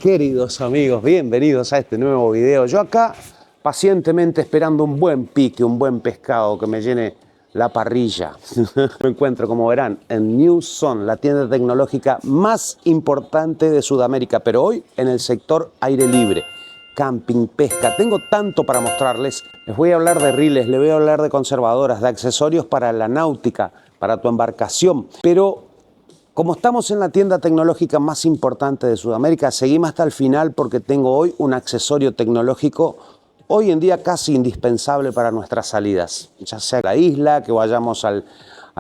Queridos amigos, bienvenidos a este nuevo video. Yo acá pacientemente esperando un buen pique, un buen pescado que me llene la parrilla. Me encuentro, como verán, en New Zone, la tienda tecnológica más importante de Sudamérica, pero hoy en el sector aire libre, camping, pesca. Tengo tanto para mostrarles. Les voy a hablar de riles, les voy a hablar de conservadoras, de accesorios para la náutica, para tu embarcación, pero como estamos en la tienda tecnológica más importante de Sudamérica, seguimos hasta el final porque tengo hoy un accesorio tecnológico hoy en día casi indispensable para nuestras salidas, ya sea a la isla, que vayamos al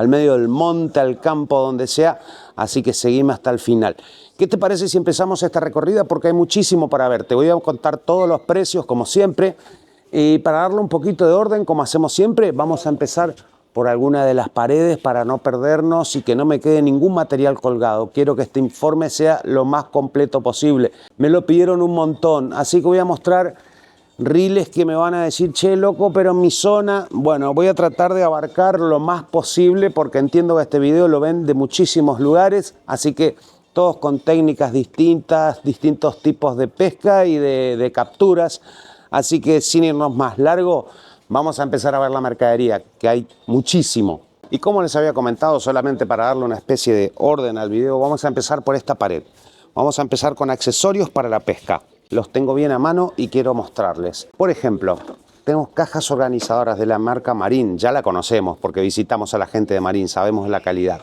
medio del monte, al campo, donde sea, así que seguimos hasta el final. ¿Qué te parece si empezamos esta recorrida? Porque hay muchísimo para ver. Te voy a contar todos los precios, como siempre, y para darle un poquito de orden, como hacemos siempre, vamos a empezar por alguna de las paredes para no perdernos y que no me quede ningún material colgado. Quiero que este informe sea lo más completo posible. Me lo pidieron un montón, así que voy a mostrar riles que me van a decir, che, loco, pero en mi zona, bueno, voy a tratar de abarcar lo más posible porque entiendo que este video lo ven de muchísimos lugares, así que todos con técnicas distintas, distintos tipos de pesca y de capturas, así que sin irnos más largo, vamos a empezar a ver la mercadería, que hay muchísimo. Y como les había comentado, solamente para darle una especie de orden al video, vamos a empezar por esta pared. Vamos a empezar con accesorios para la pesca. Los tengo bien a mano y quiero mostrarles. Por ejemplo, tenemos cajas organizadoras de la marca Marín. Ya la conocemos porque visitamos a la gente de Marín, sabemos la calidad.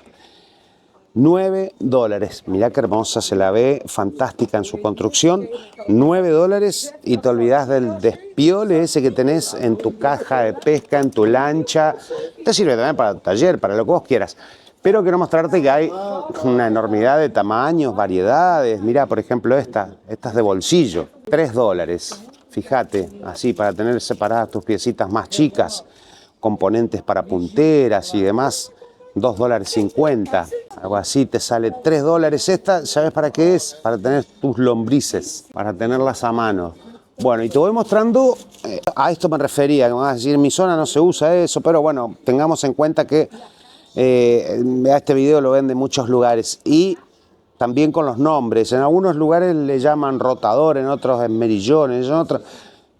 $9. Mirá qué hermosa se la ve, fantástica en su construcción. $9 y te olvidás del despiole ese que tenés en tu caja de pesca, en tu lancha. Te sirve también para el taller, para lo que vos quieras. Pero quiero mostrarte que hay una enormidad de tamaños, variedades. Mirá, por ejemplo, esta es de bolsillo. $3. Fíjate, así para tener separadas tus piecitas más chicas. Componentes para punteras y demás. $2.50, algo así, te sale $3. Esta, ¿sabes para qué es? Para tener tus lombrices, para tenerlas a mano. Bueno, y te voy mostrando, a esto me refería, que me vas a decir, en mi zona no se usa eso, pero bueno, tengamos en cuenta que este video lo ven de muchos lugares y también con los nombres. En algunos lugares le llaman rotador, en otros esmerillones, en otros.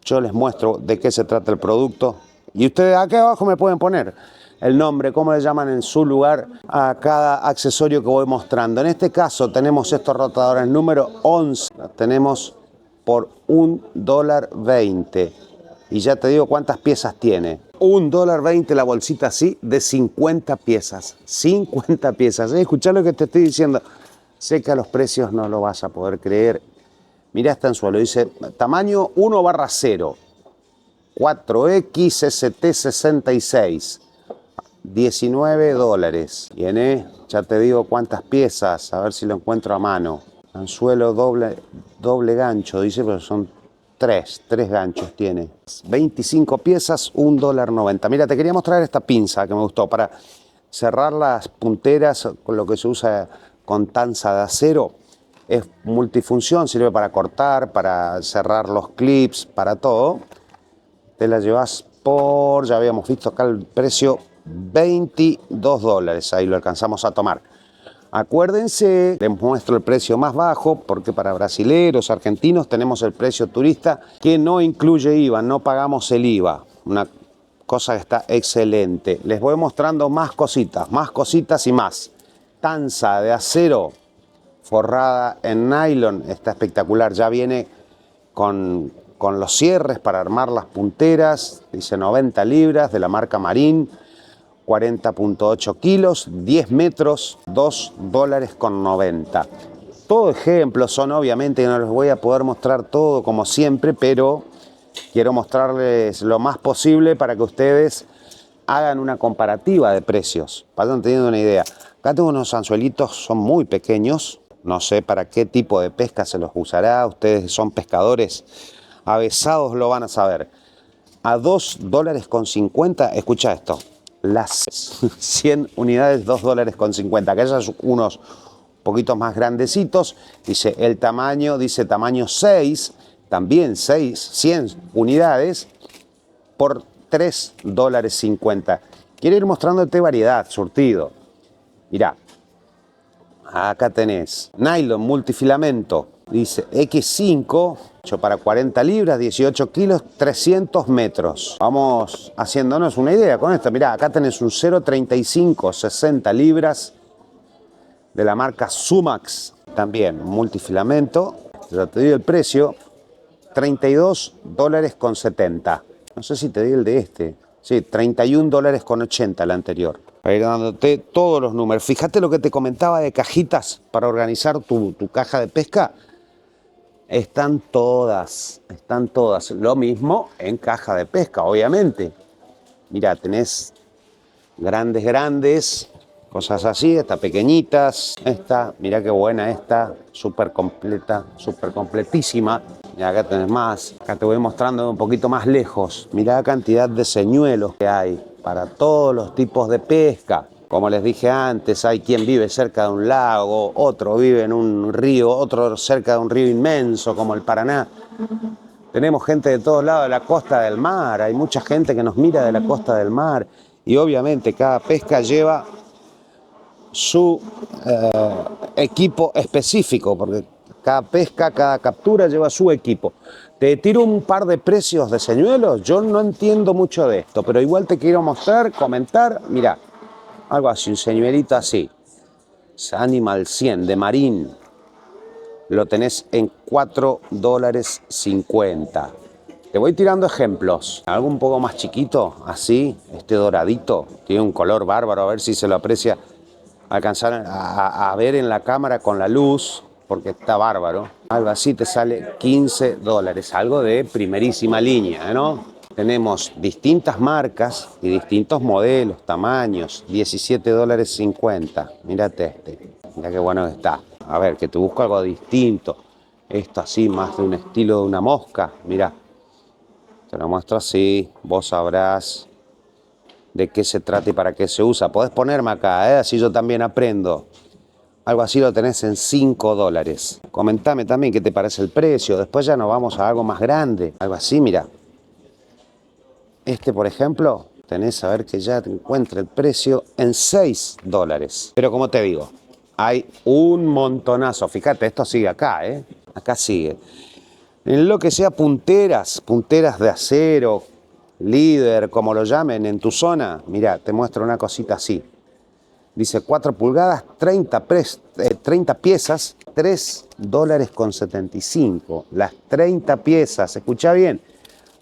Yo les muestro de qué se trata el producto y ustedes aquí abajo me pueden poner el nombre, cómo le llaman en su lugar a cada accesorio que voy mostrando. En este caso tenemos estos rotadores número 11, los tenemos por $1.20 y ya te digo cuántas piezas tiene. $1.20 la bolsita así de 50 piezas. 50 piezas. Escuchá lo que te estoy diciendo. Sé que a los precios no lo vas a poder creer. Mirá, está en suelo. Dice tamaño 1/0. 4XST66. $19. Tiene, ya te digo cuántas piezas, a ver si lo encuentro a mano. Anzuelo doble gancho, dice, pero son tres ganchos tiene. 25 piezas, $1.90. Mira, te quería mostrar esta pinza que me gustó para cerrar las punteras con lo que se usa con tanza de acero. Es multifunción, sirve para cortar, para cerrar los clips, para todo. Te la llevas por, ya habíamos visto acá el precio, $22, ahí lo alcanzamos a tomar. Acuérdense, les muestro el precio más bajo porque para brasileros, argentinos tenemos el precio turista que no incluye IVA, no pagamos el IVA, una cosa que está excelente. Les voy mostrando más cositas y más. Tanza de acero forrada en nylon, está espectacular, ya viene con los cierres para armar las punteras, dice 90 libras de la marca Marín. 40.8 kilos, 10 metros, $2.90. Todo ejemplos son, obviamente no les voy a poder mostrar todo como siempre, pero quiero mostrarles lo más posible para que ustedes hagan una comparativa de precios, vayan teniendo una idea. Acá tengo unos anzuelitos, son muy pequeños, no sé para qué tipo de pesca se los usará, ustedes son pescadores avesados, lo van a saber. A $2.50, escucha esto. Las 100 unidades, $2.50. Acá ya son unos poquitos más grandecitos. Dice el tamaño, dice tamaño 6, también 100 unidades por $3.50. Quiero ir mostrándote variedad, surtido. Mirá, acá tenés nylon multifilamento, Dice X5, hecho para 40 libras, 18 kilos, 300 metros. Vamos haciéndonos una idea con esto. Mirá, acá tenés un 0.35, 60 libras de la marca Sumax. También multifilamento. Ya te digo el precio, $32.70. No sé si te di el de este. Sí, $31.80 el anterior. Para ir dándote todos los números. Fíjate lo que te comentaba de cajitas para organizar tu caja de pesca. Están todas. Lo mismo en caja de pesca, obviamente. Mira, tenés grandes, cosas así, estas pequeñitas, esta, mira qué buena esta, súper completa, súper completísima. Y acá tenés más, acá te voy mostrando un poquito más lejos. Mira la cantidad de señuelos que hay para todos los tipos de pesca. Como les dije antes, hay quien vive cerca de un lago, otro vive en un río, otro cerca de un río inmenso como el Paraná. Tenemos gente de todos lados de la costa del mar, hay mucha gente que nos mira de la costa del mar y obviamente cada pesca lleva su equipo específico, porque cada pesca, cada captura lleva su equipo. Te tiro un par de precios de señuelos, yo no entiendo mucho de esto, pero igual te quiero mostrar, comentar, mira, algo así, un señuelito así, Animal 100 de Marín, lo tenés en $4.50. Te voy tirando ejemplos. Algo un poco más chiquito, así, este doradito, tiene un color bárbaro, a ver si se lo aprecia. Alcanzar a ver en la cámara con la luz, porque está bárbaro. Algo así te sale $15, algo de primerísima línea, ¿no? Tenemos distintas marcas y distintos modelos, tamaños, $17.50. Mírate este, mira qué bueno que está. A ver, que te busco algo distinto. Esto así, más de un estilo de una mosca, mira. Te lo muestro así, vos sabrás de qué se trata y para qué se usa. Podés ponerme acá, así yo también aprendo. Algo así lo tenés en $5. Comentame también qué te parece el precio. Después ya nos vamos a algo más grande. Algo así, mira. Este, por ejemplo, tenés a ver que ya te encuentra el precio en $6. Pero como te digo, hay un montonazo. Fíjate, esto sigue acá, Acá sigue. En lo que sea punteras de acero, líder, como lo llamen en tu zona, mira, te muestro una cosita así. Dice 4 pulgadas, 30 piezas, $3.75. Las 30 piezas, escucha bien.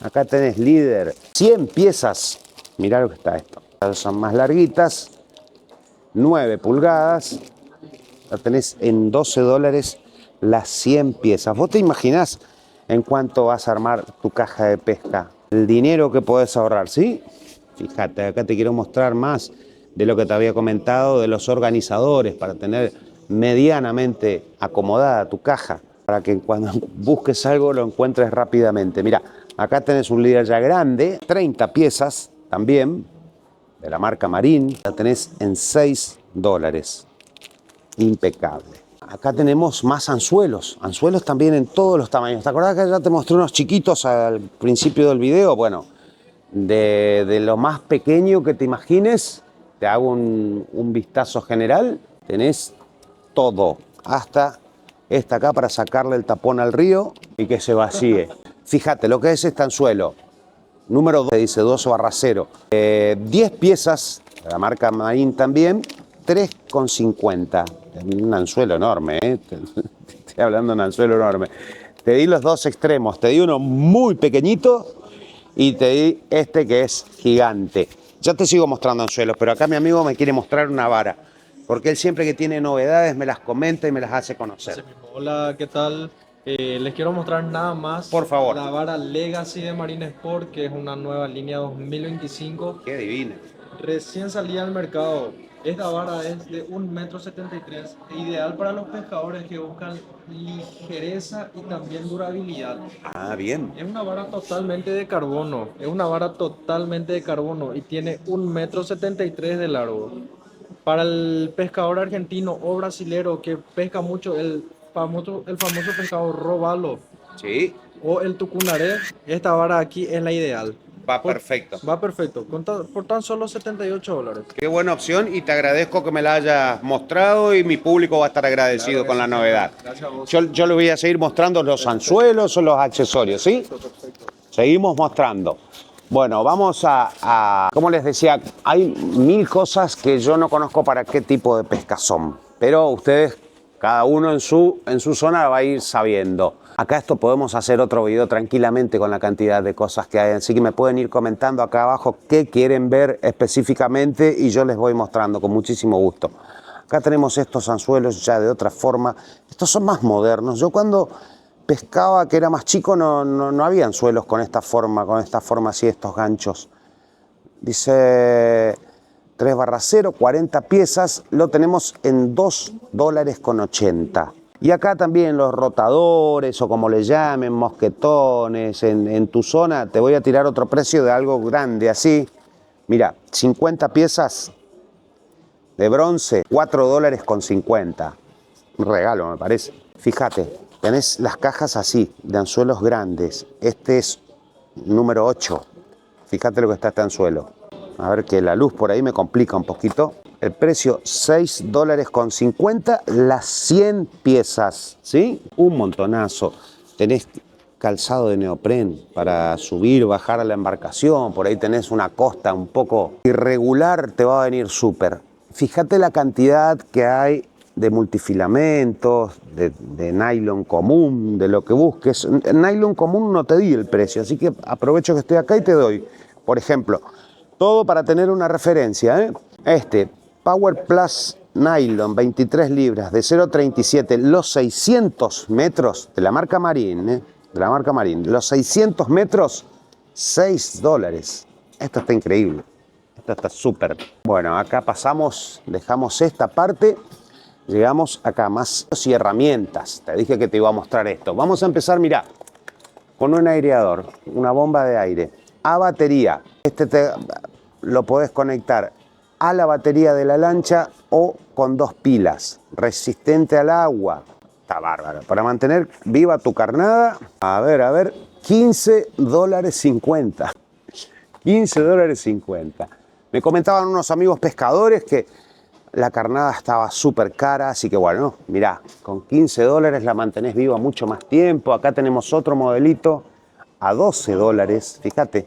Acá tenés líder, 100 piezas. Mirá lo que está esto. Estas son más larguitas, 9 pulgadas. La tenés en $12 las 100 piezas. ¿Vos te imaginás en cuánto vas a armar tu caja de pesca? El dinero que podés ahorrar, ¿sí? Fíjate, acá te quiero mostrar más de lo que te había comentado de los organizadores para tener medianamente acomodada tu caja, para que cuando busques algo lo encuentres rápidamente. Mira, acá tenés un líder ya grande, 30 piezas también, de la marca Marín, la tenés en $6. Impecable. Acá tenemos más anzuelos también en todos los tamaños. ¿Te acordás que ya te mostré unos chiquitos al principio del video? Bueno, de lo más pequeño que te imagines, te hago un vistazo general, tenés todo, hasta esta acá para sacarle el tapón al río y que se vacíe. Fíjate lo que es este anzuelo, número 2, dice 12/0, 10 piezas, de la marca Marín también, $3.50. Un anzuelo enorme, estoy hablando de un anzuelo enorme. Te di los dos extremos, te di uno muy pequeñito y te di este que es gigante. Ya te sigo mostrando anzuelos, pero acá mi amigo me quiere mostrar una vara, porque él siempre que tiene novedades me las comenta y me las hace conocer. Hola, ¿qué tal? Les quiero mostrar nada más Por favor. la vara Legacy de Marine Sport, que es una nueva línea 2025, Qué divina. recién salida al mercado. Esta vara es de 1,73 m, ideal para los pescadores que buscan ligereza y también durabilidad. Ah, bien. Es una vara totalmente de carbono, y tiene 1,73 m de largo. Para el pescador argentino o brasilero que pesca mucho el famoso pescado robalo Sí. o el tucunaré, esta vara aquí es la ideal. Va perfecto. Va perfecto, por tan solo $78. Qué buena opción y te agradezco que me la hayas mostrado y mi público va a estar agradecido Claro que con la sí, novedad. gracias a vos. Yo les voy a seguir mostrando los anzuelos o los accesorios, ¿sí? Perfecto. Seguimos mostrando. Bueno, vamos como les decía, hay mil cosas que yo no conozco para qué tipo de pesca son, pero ustedes, cada uno en su zona va a ir sabiendo. Acá esto podemos hacer otro video tranquilamente con la cantidad de cosas que hay, así que me pueden ir comentando acá abajo qué quieren ver específicamente y yo les voy mostrando con muchísimo gusto. Acá tenemos estos anzuelos ya de otra forma, estos son más modernos. Yo cuando pescaba, que era más chico, no había anzuelos con esta forma así, estos ganchos. Dice 3/0, 40 piezas, lo tenemos en $2.80. Y acá también los rotadores, o como le llamen, mosquetones, en tu zona, te voy a tirar otro precio de algo grande así. Mira, 50 piezas de bronce, $4.50. Un regalo, me parece. Fíjate, tenés las cajas así, de anzuelos grandes. Este es número 8. Fíjate lo que está este anzuelo. A ver, que la luz por ahí me complica un poquito. El precio, $6.50 las 100 piezas, ¿sí? Un montonazo. Tenés calzado de neopren para subir, bajar a la embarcación. Por ahí tenés una costa un poco irregular, te va a venir súper. Fíjate la cantidad que hay de multifilamentos, de nylon común, de lo que busques. En nylon común no te di el precio, así que aprovecho que estoy acá y te doy. Por ejemplo, todo para tener una referencia, ¿eh? Este Power Plus Nylon, 23 libras, de 0,37, los 600 metros de la marca Marine, de la marca Marine, los 600 metros, $6. Esto está increíble, esto está súper. Bueno, acá pasamos, dejamos esta parte, llegamos acá, más y herramientas. Te dije que te iba a mostrar esto. Vamos a empezar, mirá, con un aireador, una bomba de aire, a batería. Lo podés conectar a la batería de la lancha o con 2 pilas, resistente al agua. Está bárbaro. Para mantener viva tu carnada, a ver, $15.50. $15.50. Me comentaban unos amigos pescadores que la carnada estaba súper cara, así que bueno, mirá, con $15 la mantenés viva mucho más tiempo. Acá tenemos otro modelito a $12, fíjate,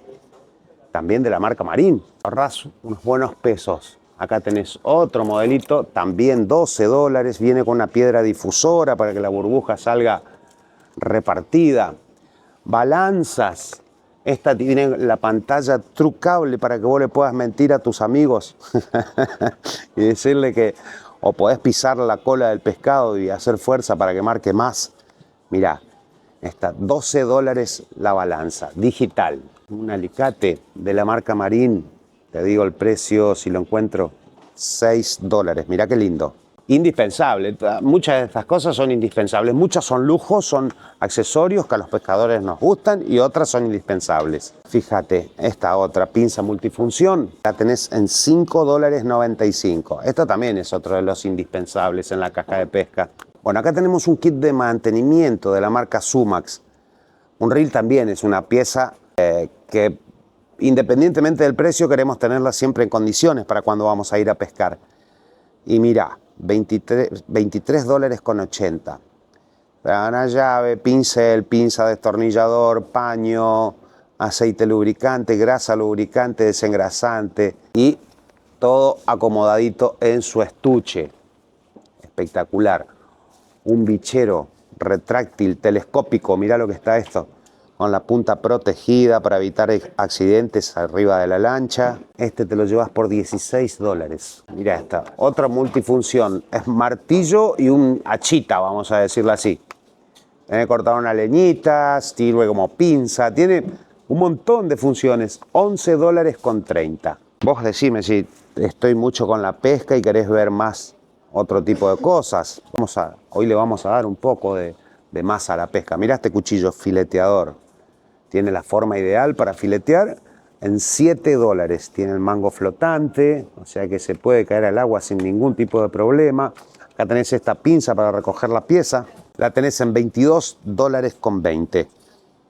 también de la marca Marine. Ahorrás unos buenos pesos. Acá tenés otro modelito, también $12, viene con una piedra difusora para que la burbuja salga repartida. Balanzas. Esta tiene la pantalla trucable para que vos le puedas mentir a tus amigos y decirle que o podés pisar la cola del pescado y hacer fuerza para que marque más. Mirá, está $12 la balanza, digital. Un alicate de la marca Marine, te digo el precio si lo encuentro, $6. Mirá qué lindo. Indispensable. Muchas de estas cosas son indispensables. Muchas son lujos, son accesorios que a los pescadores nos gustan y otras son indispensables. Fíjate, esta otra pinza multifunción la tenés en $5.95. Esto también es otro de los indispensables en la caja de pesca. Bueno, acá tenemos un kit de mantenimiento de la marca Sumax. Un reel también es una pieza que independientemente del precio queremos tenerla siempre en condiciones para cuando vamos a ir a pescar. Y mirá, $23.80. Una llave, pincel, pinza destornillador, paño, aceite lubricante, grasa lubricante, desengrasante y todo acomodadito en su estuche. Espectacular. Un bichero retráctil telescópico, mirá lo que está esto, con la punta protegida para evitar accidentes arriba de la lancha. Este te lo llevas por $16. Mira esta, otra multifunción, es martillo y un hachita, vamos a decirlo así. Tiene que cortar una leñita, sirve como pinza, tiene un montón de funciones, $11.30. Vos decime si estoy mucho con la pesca y querés ver más otro tipo de cosas. Hoy le vamos a dar un poco de más a la pesca. Mirá este cuchillo fileteador. Tiene la forma ideal para filetear en $7. Tiene el mango flotante, o sea que se puede caer al agua sin ningún tipo de problema. Acá tenés esta pinza para recoger la pieza. La tenés en $22.20.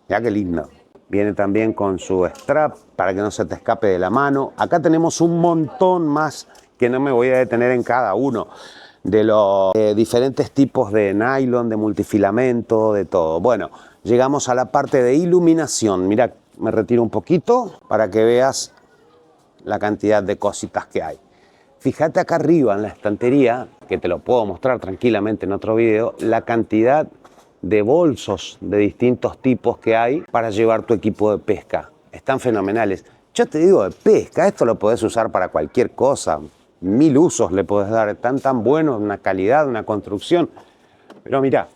Mirá qué lindo. Viene también con su strap para que no se te escape de la mano. Acá tenemos un montón más que no me voy a detener en cada uno de los diferentes tipos de nylon, de multifilamento, de todo. Bueno, llegamos a la parte de iluminación. Mira, me retiro un poquito para que veas la cantidad de cositas que hay. Fíjate acá arriba en la estantería, que te lo puedo mostrar tranquilamente en otro video, la cantidad de bolsos de distintos tipos que hay para llevar tu equipo de pesca. Están fenomenales. Yo te digo de pesca, esto lo podés usar para cualquier cosa. 1000 usos le podés dar. Están tan buenos, una calidad, una construcción. Pero mirá,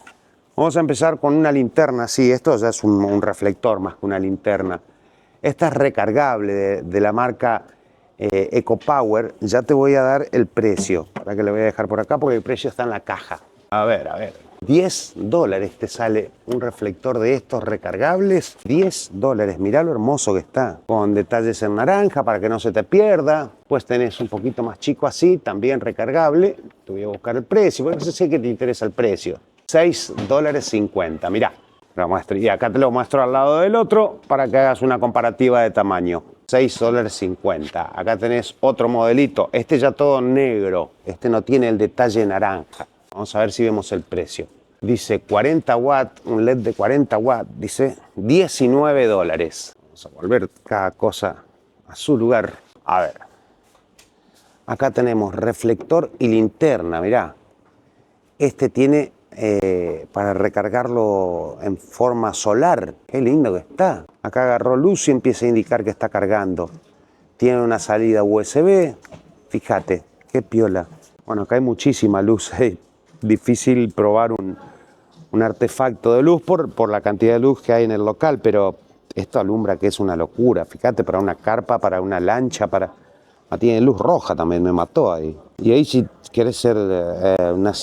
vamos a empezar con una linterna. Sí, esto ya es un reflector más que una linterna. Esta es recargable de la marca EcoPower. Ya te voy a dar el precio. Para que le voy a dejar por acá porque el precio está en la caja. A ver. $10 te sale un reflector de estos recargables. $10. Mirá lo hermoso que está. Con detalles en naranja para que no se te pierda. Pues tenés un poquito más chico así, también recargable. Te voy a buscar el precio, porque sé que te interesa el precio. $6.50. Mirá. Y acá te lo muestro al lado del otro para que hagas una comparativa de tamaño. $6.50. Acá tenés otro modelito. Este ya todo negro. Este no tiene el detalle naranja. Vamos a ver si vemos el precio. Dice 40 watts, un LED de 40 watts. Dice $19. Vamos a volver cada cosa a su lugar. A ver. Acá tenemos reflector y linterna, mirá. Este tiene para recargarlo en forma solar. Qué lindo que está. Acá agarró luz y empieza a indicar que está cargando. Tiene una salida USB. Fíjate, qué piola. Bueno, acá hay muchísima luz. Difícil probar un artefacto de luz por la cantidad de luz que hay en el local, pero esto alumbra que es una locura. Fíjate, para una carpa, para una lancha, tiene luz roja también, me mató ahí. Y ahí si querés ser una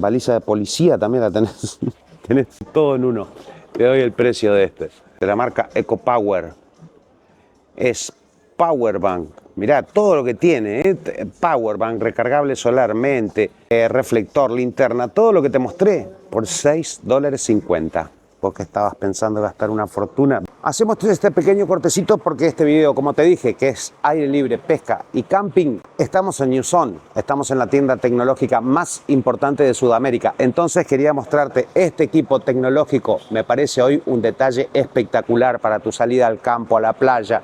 baliza de policía también la tenés, tenés todo en uno. Te doy el precio de este, de la marca EcoPower. Es Powerbank. Mirá todo lo que tiene, Powerbank, recargable solarmente, reflector, linterna, todo lo que te mostré por $6.50. Vos que estabas pensando gastar una fortuna. Hacemos este pequeño cortecito porque este video, como te dije, que es aire libre, pesca y camping, estamos en New Zone, estamos en la tienda tecnológica más importante de Sudamérica. Entonces quería mostrarte este equipo tecnológico. Me parece hoy un detalle espectacular para tu salida al campo, a la playa,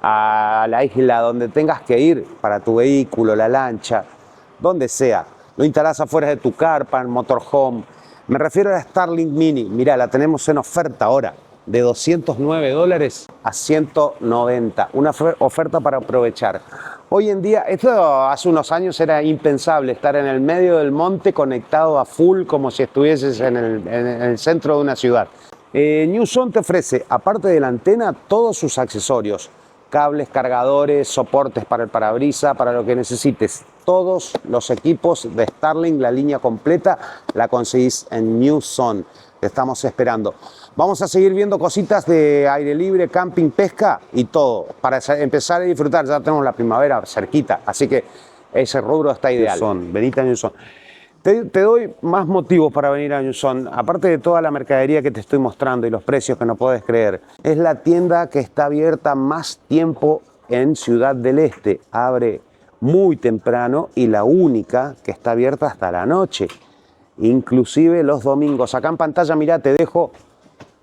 a la isla, donde tengas que ir, para tu vehículo, la lancha, donde sea. Lo instalás afuera de tu carpa, en motorhome. Me refiero a la Starlink Mini. Mirá, la tenemos en oferta ahora, de $209 a $190. Una oferta para aprovechar. Hoy en día, esto hace unos años era impensable, estar en el medio del monte conectado a full como si estuvieses en el centro de una ciudad. New Zone te ofrece, aparte de la antena, todos sus accesorios. Cables, cargadores, soportes para el parabrisas, para lo que necesites. Todos los equipos de Starlink, la línea completa, la conseguís en New Zone. Te estamos esperando. Vamos a seguir viendo cositas de aire libre, camping, pesca y todo. Para empezar a disfrutar, ya tenemos la primavera cerquita, así que ese rubro está ideal. Venite a New Zone. Te doy más motivos para venir a New Zone, aparte de toda la mercadería que te estoy mostrando y los precios que no puedes creer. Es la tienda que está abierta más tiempo en Ciudad del Este. Abre muy temprano y la única que está abierta hasta la noche, inclusive los domingos. Acá en pantalla, mirá, te dejo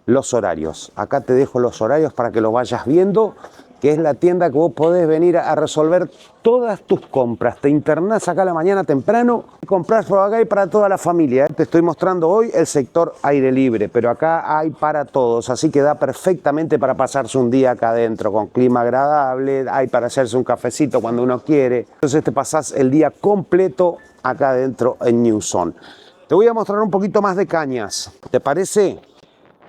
los horarios. Acá te dejo los horarios para que lo vayas viendo, que es la tienda que vos podés venir a resolver todas tus compras. Te internás acá a la mañana temprano y comprás por acá y para toda la familia. Te estoy mostrando hoy el sector aire libre, pero acá hay para todos, así que da perfectamente para pasarse un día acá adentro con clima agradable, hay para hacerse un cafecito cuando uno quiere. Entonces te pasás el día completo acá adentro en New Zone. Te voy a mostrar un poquito más de cañas, ¿te parece?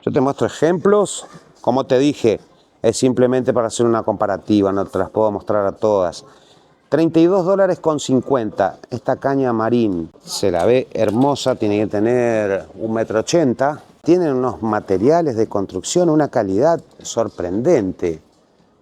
Yo te muestro ejemplos, como te dije, es simplemente para hacer una comparativa, no te las puedo mostrar a todas. $32.50, esta caña Marín, se la ve hermosa, tiene que tener 1,80 m, tiene unos materiales de construcción, una calidad sorprendente,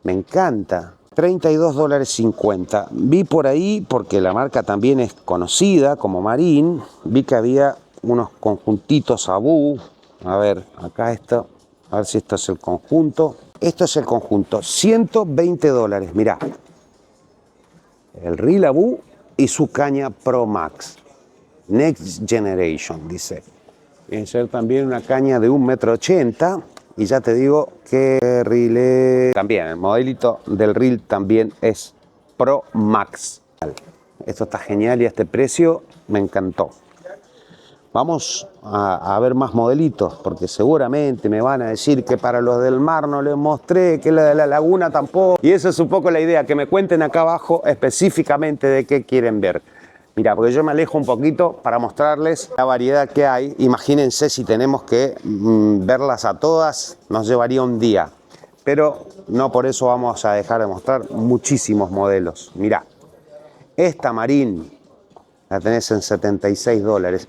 me encanta. $32.50, vi por ahí, porque la marca también es conocida como Marín, vi que había unos conjuntitos Abu. A ver, acá esto A ver si esto es el conjunto. Esto es el conjunto, $120. Mirá, el reel Abu y su caña Pro Max. Next Generation, dice. Viene a ser también una caña de 1,80 m. Y ya te digo que el reel es... También, el modelito del reel también es Pro Max. Esto está genial y a este precio me encantó. Vamos a ver más modelitos, porque seguramente me van a decir que para los del mar no les mostré, que la de la laguna tampoco. Y eso es un poco la idea, que me cuenten acá abajo específicamente de qué quieren ver. Mira, porque yo me alejo un poquito para mostrarles la variedad que hay. Imagínense si tenemos que verlas a todas, nos llevaría un día. Pero no por eso vamos a dejar de mostrar muchísimos modelos. Mira, esta Marine la tenés en $76.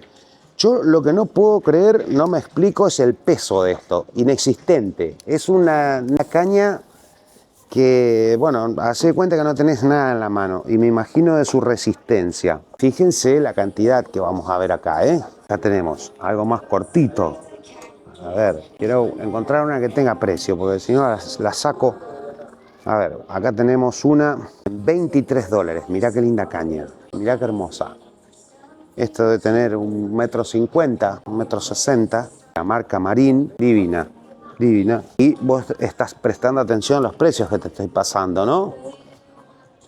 Yo lo que no puedo creer, no me explico, es el peso de esto, inexistente. Es una caña que, bueno, hace cuenta que no tenés nada en la mano y me imagino de su resistencia. Fíjense la cantidad que vamos a ver acá, ¿eh? Acá tenemos algo más cortito. A ver, quiero encontrar una que tenga precio, porque si no la saco. A ver, acá tenemos una en $23. Mirá qué linda caña, mirá qué hermosa. Esto debe tener 1,50 m, 1,60 m. La marca Marine, divina, divina. Y vos estás prestando atención a los precios que te estoy pasando, ¿no?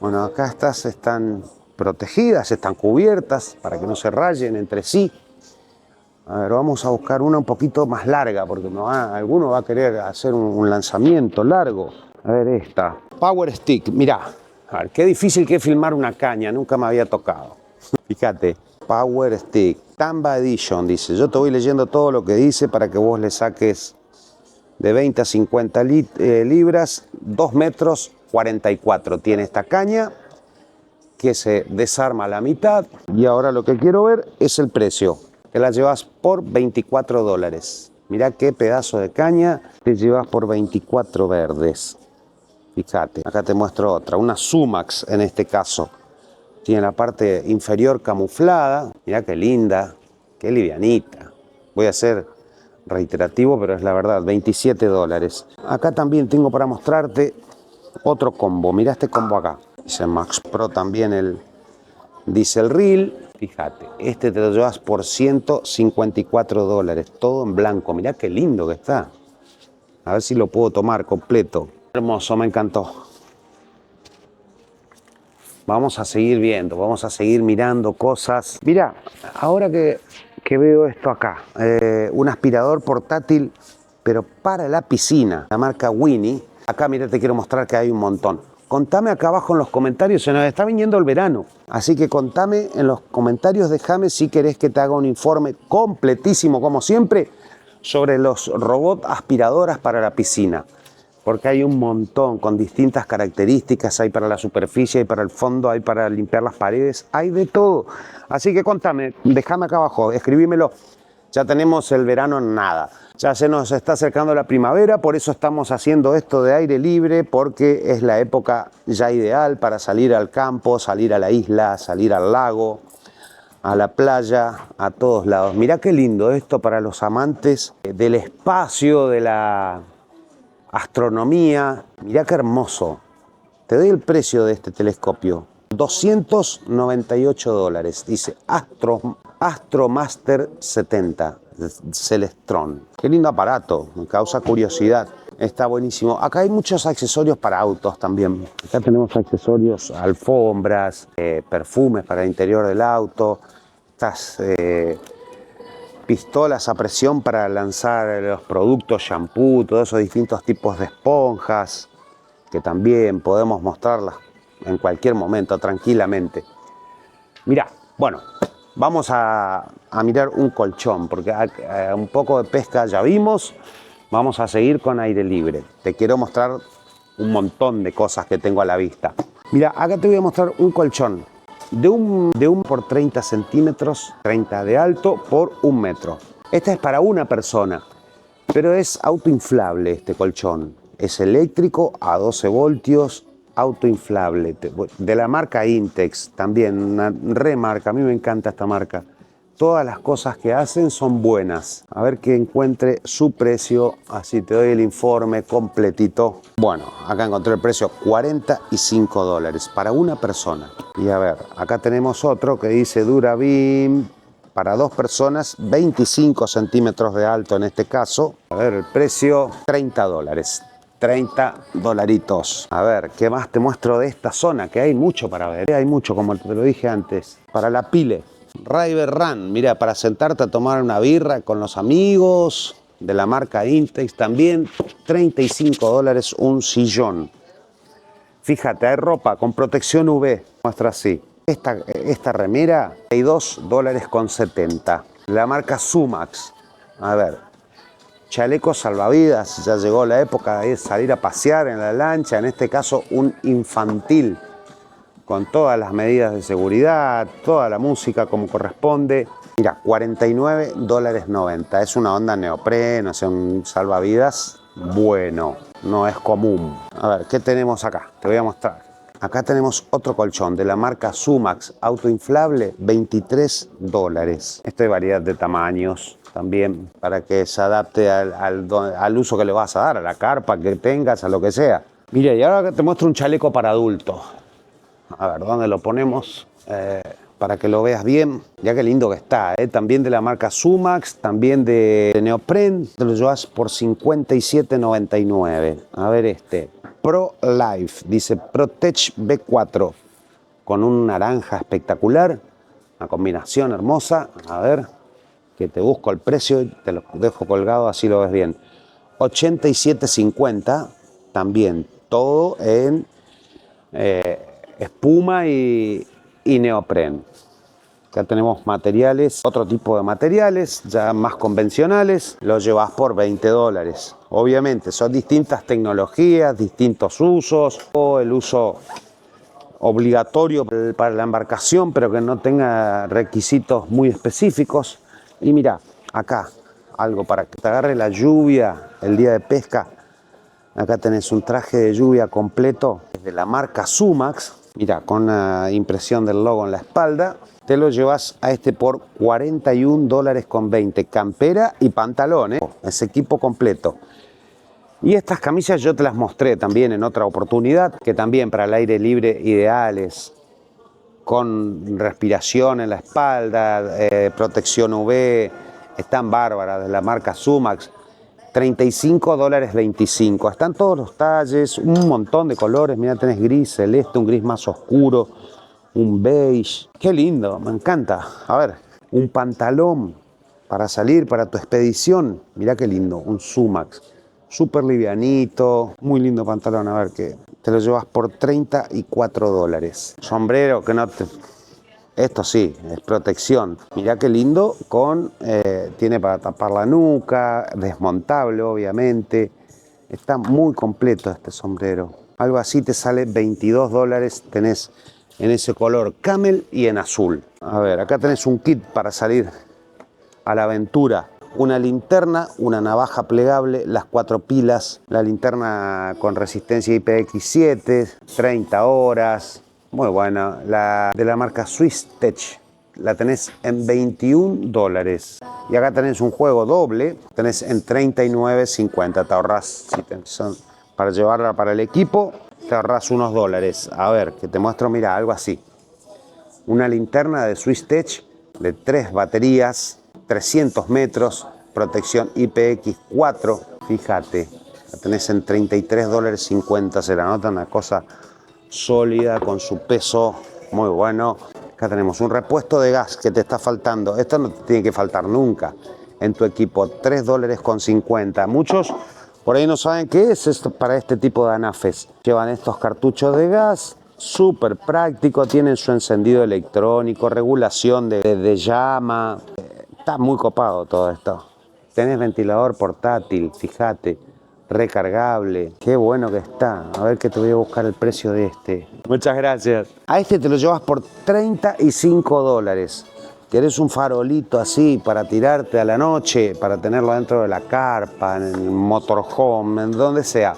Bueno, acá estas están protegidas, están cubiertas para que no se rayen entre sí. A ver, vamos a buscar una un poquito más larga, porque alguno va a querer hacer un lanzamiento largo. A ver esta. Power Stick, mirá. A ver, qué difícil que es filmar una caña, nunca me había tocado. Fíjate. Power Stick, Tamba Edition, dice. Yo te voy leyendo todo lo que dice para que vos le saques de 20 a 50 libras, 2,44 m tiene esta caña, que se desarma a la mitad. Y ahora lo que quiero ver es el precio. Te la llevas por $24. Mirá qué pedazo de caña te llevas por 24 verdes. Fíjate, acá te muestro otra, una Sumax en este caso. Tiene la parte inferior camuflada. Mirá qué linda, qué livianita. Voy a ser reiterativo, pero es la verdad, $27. Acá también tengo para mostrarte otro combo. Mirá este combo acá. Dice Max Pro también el Diesel Reel. Fíjate, este te lo llevas por $154. Todo en blanco. Mirá qué lindo que está. A ver si lo puedo tomar completo. Hermoso, me encantó. Vamos a seguir viendo, vamos a seguir mirando cosas. Mira, ahora que veo esto acá, un aspirador portátil, pero para la piscina, la marca Winnie. Acá, mira, te quiero mostrar que hay un montón. Contame acá abajo en los comentarios, se nos está viniendo el verano. Así que contame en los comentarios, déjame si querés que te haga un informe completísimo, como siempre, sobre los robots aspiradoras para la piscina. Porque hay un montón con distintas características, hay para la superficie, hay para el fondo, hay para limpiar las paredes, hay de todo. Así que contame, déjame acá abajo, escribímelo. Ya tenemos el verano en nada, ya se nos está acercando la primavera, por eso estamos haciendo esto de aire libre, porque es la época ya ideal para salir al campo, salir a la isla, salir al lago, a la playa, a todos lados. Mirá qué lindo esto para los amantes del espacio, de la astronomía. Mirá qué hermoso. Te doy el precio de este telescopio. $298. Dice Astromaster 70 Celestron. Qué lindo aparato, me causa curiosidad. Está buenísimo. Acá hay muchos accesorios para autos también. Acá tenemos accesorios, alfombras, perfumes para el interior del auto. Estas pistolas a presión para lanzar los productos, shampoo, todos esos distintos tipos de esponjas, que también podemos mostrarlas en cualquier momento, tranquilamente. Mirá, bueno, vamos a mirar un colchón, porque un poco de pesca ya vimos, vamos a seguir con aire libre. Te quiero mostrar un montón de cosas que tengo a la vista. Mira, acá te voy a mostrar un colchón de un por 30 centímetros, 30 de alto por 1 metro. Esta es para una persona, pero es autoinflable este colchón. Es eléctrico a 12 voltios, autoinflable, de la marca Intex, también una remarca, a mí me encanta esta marca. todas las cosas que hacen son buenas. A ver que encuentre su precio, así te doy el informe completito. Bueno, acá encontré el precio, $45 para una persona. Y a ver, acá tenemos otro que dice Durabim, para 2 personas, 25 centímetros de alto en este caso. A ver, el precio, $30. 30 dolaritos. A ver, ¿qué más te muestro de esta zona? Que hay mucho para ver. Hay mucho, como te lo dije antes. Para la pile. River Run, mira, para sentarte a tomar una birra con los amigos. De la marca Intex también. $35 un sillón. Fíjate, hay ropa con protección UV. Muestra así. Esta remera, $2.70. La marca Sumax. A ver. Chalecos salvavidas, ya llegó la época de salir a pasear en la lancha, en este caso un infantil, con todas las medidas de seguridad, toda la música como corresponde. Mira, $49.90, es una onda neopreno, o sea, un salvavidas bueno, no es común. A ver, ¿qué tenemos acá? Te voy a mostrar. Acá tenemos otro colchón de la marca Sumax, autoinflable, $23. Esto hay variedad de tamaños también para que se adapte al uso que le vas a dar, a la carpa que tengas, a lo que sea. Mira, y ahora te muestro un chaleco para adultos. A ver, ¿dónde lo ponemos? Para que lo veas bien. Ya qué lindo que está, ¿eh? También de la marca Sumax, también de neopren. Te lo llevas por $57.99. A ver este. Pro Life, dice Protech B4, con un naranja espectacular, una combinación hermosa. A ver, que te busco el precio, te lo dejo colgado, así lo ves bien. $87.50, también todo en espuma y neopren. Acá tenemos materiales, otro tipo de materiales, ya más convencionales, lo llevas por $20. Obviamente son distintas tecnologías, distintos usos, o el uso obligatorio para la embarcación, pero que no tenga requisitos muy específicos. Y mira, acá, algo para que te agarre la lluvia el día de pesca. Acá tenés un traje de lluvia completo de la marca Sumax. Mira, con una impresión del logo en la espalda. Te lo llevas a este por $41.20. Campera y pantalón, ¿eh? Ese equipo completo. Y estas camisas yo te las mostré también en otra oportunidad, que también para el aire libre ideales, con respiración en la espalda, protección UV, están bárbaras, de la marca Sumax, $35.25. Están todos los talles, un montón de colores, mira, tenés gris, celeste, un gris más oscuro, un beige, qué lindo, me encanta. A ver, un pantalón para salir, para tu expedición, mira qué lindo, un Sumax. Súper livianito, muy lindo pantalón, a ver que te lo llevas por $34. Sombrero que no te... Esto sí, es protección. Mirá qué lindo, tiene para tapar la nuca, desmontable obviamente. Está muy completo este sombrero. Algo así te sale $22, tenés en ese color camel y en azul. A ver, acá tenés un kit para salir a la aventura. Una linterna, una navaja plegable, las 4 pilas, la linterna con resistencia IPX7, 30 horas, muy buena. La de la marca Swiss Tech, la tenés en $21. Y acá tenés un juego doble, tenés en $39.50, te ahorrás, para llevarla para el equipo, te ahorrás unos dólares. A ver, que te muestro, mira, algo así. Una linterna de Swiss Tech de 3 baterías, 300 metros, protección IPX4, fíjate, la tenés en $33.50, se la nota, una cosa sólida con su peso muy bueno. Acá tenemos un repuesto de gas que te está faltando, esto no te tiene que faltar nunca en tu equipo, $3.50. Muchos por ahí no saben qué es esto para este tipo de anafes. Llevan estos cartuchos de gas, súper práctico, tienen su encendido electrónico, regulación de llama. Está muy copado todo esto. Tenés ventilador portátil, fíjate, recargable. Qué bueno que está. A ver que te voy a buscar el precio de este. Muchas gracias. A este te lo llevas por $35. ¿Querés un farolito así para tirarte a la noche, para tenerlo dentro de la carpa, en el motorhome, en donde sea?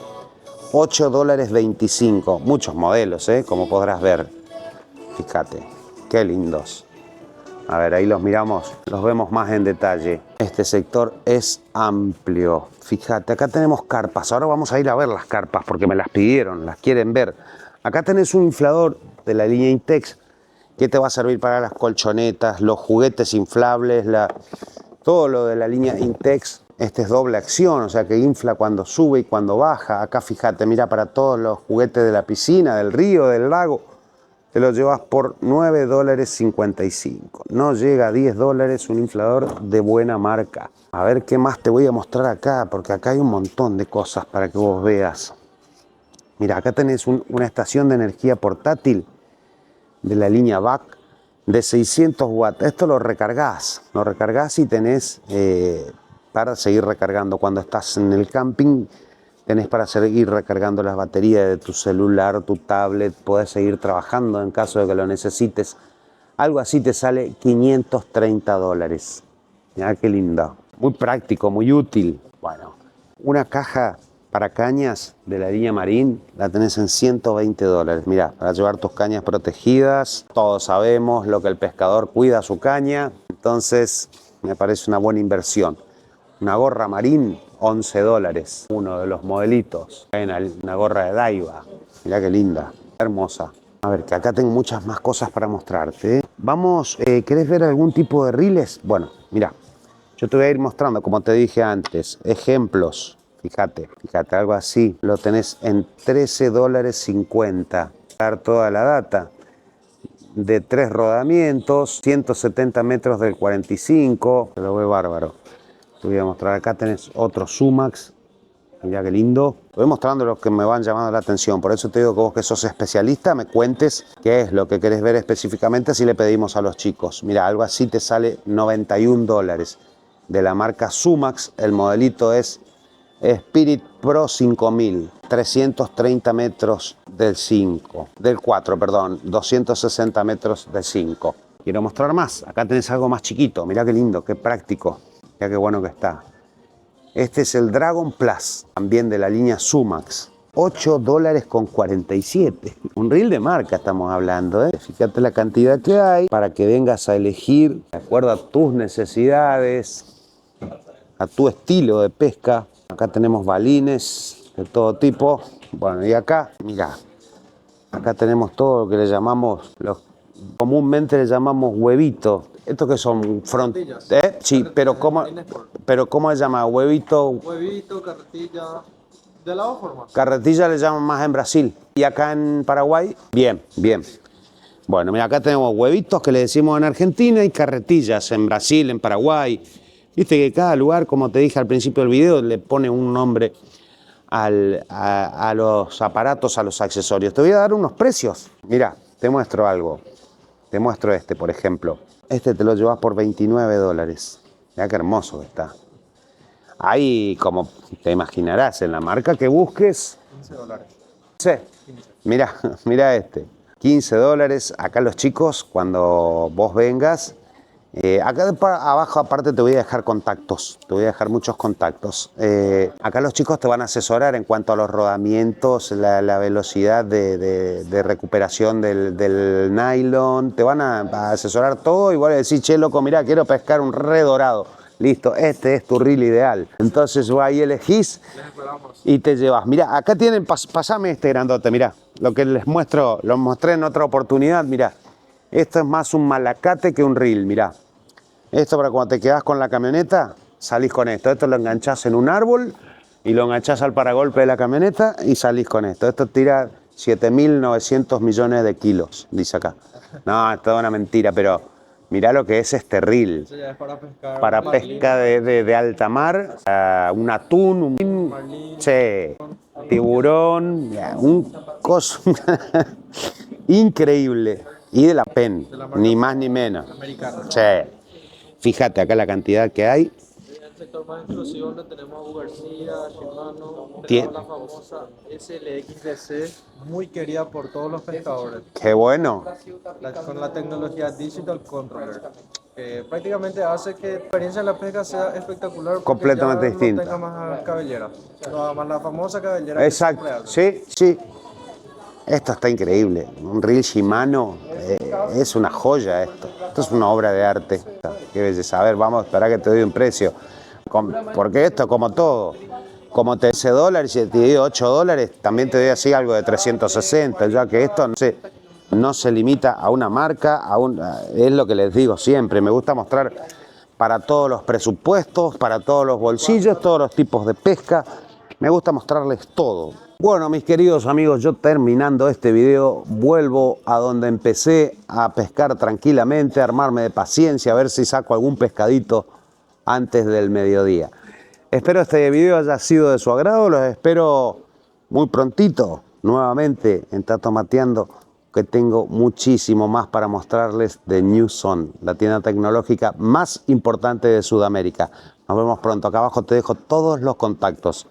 $8.25. Muchos modelos, como podrás ver. Fíjate, qué lindos. A ver, ahí los miramos, los vemos más en detalle. Este sector es amplio. Fíjate, acá tenemos carpas. Ahora vamos a ir a ver las carpas porque me las pidieron, las quieren ver. Acá tenés un inflador de la línea Intex que te va a servir para las colchonetas, los juguetes inflables, todo lo de la línea Intex. Este es doble acción, o sea que infla cuando sube y cuando baja. Acá fíjate, mira, para todos los juguetes de la piscina, del río, del lago, te lo llevas por $9.55. No llega a $10, un inflador de buena marca. A ver qué más te voy a mostrar acá, porque acá hay un montón de cosas para que vos veas. Mira, acá tenés una estación de energía portátil de la línea BAC de 600 watts. Esto lo recargas y tenés para seguir recargando. Cuando estás en el camping, tenés para seguir recargando las baterías de tu celular, tu tablet, podés seguir trabajando en caso de que lo necesites. Algo así te sale $530. Mirá qué lindo. Muy práctico, muy útil. Bueno, una caja para cañas de la línea Marín la tenés en $120. Mirá, para llevar tus cañas protegidas. Todos sabemos lo que el pescador cuida su caña. Entonces, me parece una buena inversión. Una gorra Marín, $11. Uno de los modelitos. Una gorra de Daiwa. Mirá qué linda, hermosa. A ver, que acá tengo muchas más cosas para mostrarte. Vamos, ¿querés ver algún tipo de reels? Bueno, mira, yo te voy a ir mostrando, como te dije antes, ejemplos. Fíjate, algo así. Lo tenés en $13.50. Dar toda la data. De 3 rodamientos, 170 metros del 45. Te lo veo bárbaro. Te voy a mostrar, acá tenés otro Sumax. Mirá qué lindo. Te voy mostrando los que me van llamando la atención. Por eso te digo que vos que sos especialista, me cuentes qué es lo que querés ver específicamente, si le pedimos a los chicos. Mira, algo así te sale $91. De la marca Sumax, el modelito es Spirit Pro 5000. 330 metros del 4, 260 metros del 5. Quiero mostrar más. Acá tenés algo más chiquito. Mirá qué lindo, qué práctico. Mirá qué bueno que está. Este es el Dragon Plus, también de la línea Sumax. $8.47. Un reel de marca estamos hablando, ¿eh? Fíjate la cantidad que hay para que vengas a elegir de acuerdo a tus necesidades, a tu estilo de pesca. Acá tenemos balines de todo tipo. Bueno, y acá, mira, acá tenemos todo lo que le llamamos, comúnmente le llamamos huevitos. ¿Estos que son? Sí, pero ¿cómo se llama? Huevito. Huevito, carretilla. ¿De la forma? Carretilla le llaman más en Brasil. ¿Y acá en Paraguay? Bien, bien. Bueno, mira, acá tenemos huevitos que le decimos en Argentina y carretillas en Brasil, en Paraguay. Viste que cada lugar, como te dije al principio del video, le pone un nombre a los aparatos, a los accesorios. Te voy a dar unos precios. Mira, te muestro algo. Te muestro este, por ejemplo. Este te lo llevas por $29. Mirá qué hermoso que está. Ahí, como te imaginarás, en la marca que busques. $15. Sí. Mira, mira este. $15. Acá los chicos, cuando vos vengas, acá abajo aparte te voy a dejar contactos, te voy a dejar muchos contactos. Acá los chicos te van a asesorar en cuanto a los rodamientos, la velocidad de recuperación del nylon, te van a asesorar todo y vos le decís, che loco, mirá, quiero pescar un re dorado. Listo, este es tu reel ideal. Entonces vos ahí elegís y te llevas. Mirá, acá tienen, pasame este grandote, mirá, lo que les muestro, lo mostré en otra oportunidad, mirá. Esto es más un malacate que un reel, mirá. Esto para cuando te quedás con la camioneta, salís con esto. Esto lo enganchás en un árbol y lo enganchás al paragolpe de la camioneta y salís con esto. Esto tira 7.900 millones de kilos, dice acá. No, es toda una mentira, pero mirá lo que es este reel. Eso ya es para pescar. Para pesca de alta mar, un atún, un tiburón, un coso increíble. Y de la PEN, ni más ni menos. Americana. Sí. Fíjate acá la cantidad que hay. En el sector más exclusivo donde tenemos a García, Shimano, Tiene- tenemos la famosa SLX-DC, muy querida por todos los pescadores. Qué bueno. Con la tecnología Digital Controller, que prácticamente hace que la experiencia de la pesca sea espectacular. Porque Completamente ya distinta. No tenga más cabellera, nada más la famosa cabellera. Que siempre Exacto. hace. Sí, sí. Esto está increíble. Un reel Shimano es una joya esto. Esto es una obra de arte. Qué belleza. A ver, vamos a esperar que te doy un precio. Porque esto, como todo, como te dice dólares y te digo $8, también te doy así algo de 360, ya que esto no se limita a una marca, es lo que les digo siempre. Me gusta mostrar para todos los presupuestos, para todos los bolsillos, todos los tipos de pesca. Me gusta mostrarles todo. Bueno, mis queridos amigos, yo terminando este video, vuelvo a donde empecé a pescar tranquilamente, a armarme de paciencia, a ver si saco algún pescadito antes del mediodía. Espero este video haya sido de su agrado, los espero muy prontito, nuevamente en Tato Mateando, que tengo muchísimo más para mostrarles de New Zone, la tienda tecnológica más importante de Sudamérica. Nos vemos pronto, acá abajo te dejo todos los contactos.